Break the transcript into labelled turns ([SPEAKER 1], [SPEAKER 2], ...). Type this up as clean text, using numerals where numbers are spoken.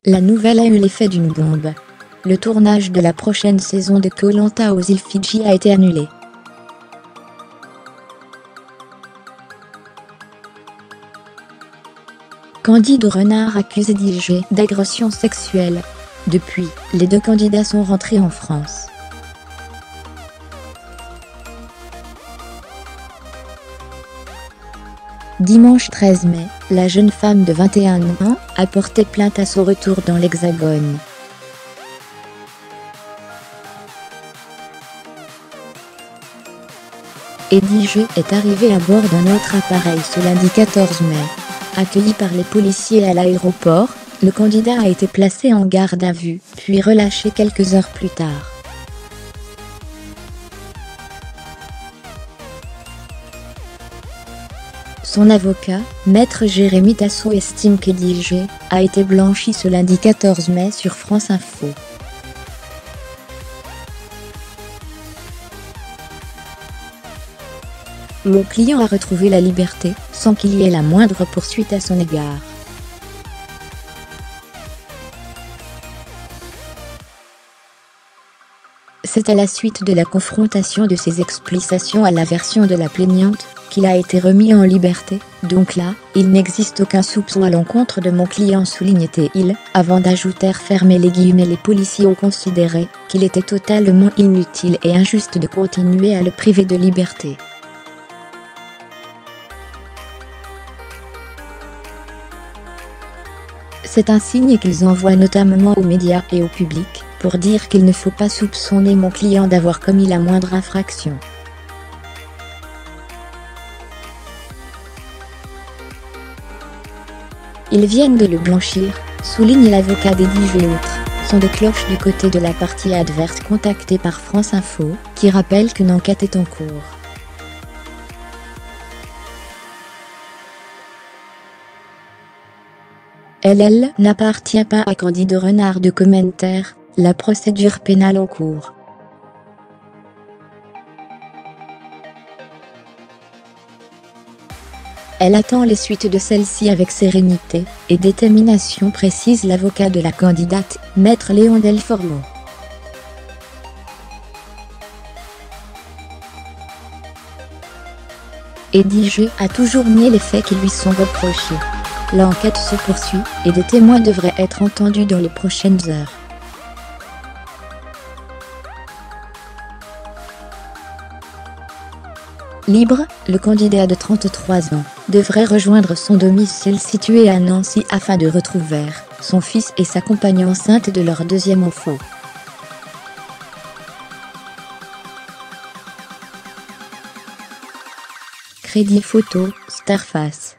[SPEAKER 1] La nouvelle a eu l'effet d'une bombe. Le tournage de la prochaine saison de Koh-Lanta aux îles Fidji a été annulé. Candide Renard accuse DJ d'agression sexuelle. Depuis, les deux candidats sont rentrés en France. Dimanche 13 mai, la jeune femme de 21 ans a porté plainte à son retour dans l'Hexagone. DJ est arrivé à bord d'un autre appareil ce lundi 14 mai. Accueilli par les policiers à l'aéroport, le candidat a été placé en garde à vue, puis relâché quelques heures plus tard. Son avocat, Maître Jérémy Tasso, estime que DJ a été blanchi ce lundi 14 mai sur France Info. Mon client a retrouvé la liberté, sans qu'il y ait la moindre poursuite à son égard. C'est à la suite de la confrontation de ses explications à la version de la plaignante, qu'il a été remis en liberté. Donc là, il n'existe aucun soupçon à l'encontre de mon client, soulignait-il, avant d'ajouter fermer les guillemets. Les policiers ont considéré qu'il était totalement inutile et injuste de continuer à le priver de liberté. C'est un signe qu'ils envoient notamment aux médias et au public, pour dire qu'il ne faut pas soupçonner mon client d'avoir commis la moindre infraction. Ils viennent de le blanchir, souligne l'avocat des DJ. Autres sont des cloches du côté de la partie adverse contactée par France Info, qui rappelle qu'une enquête est en cours. Elle n'appartient pas à Candide Renard de commentaire, la procédure pénale en cours. Elle attend les suites de celle-ci avec sérénité et détermination, précise l'avocat de la candidate, Maître Léon Delformand. DJ a toujours nié les faits qui lui sont reprochés. L'enquête se poursuit et des témoins devraient être entendus dans les prochaines heures. Libre, le candidat de 33 ans devrait rejoindre son domicile situé à Nancy afin de retrouver son fils et sa compagne enceinte de leur deuxième enfant. Crédit photo, Starface.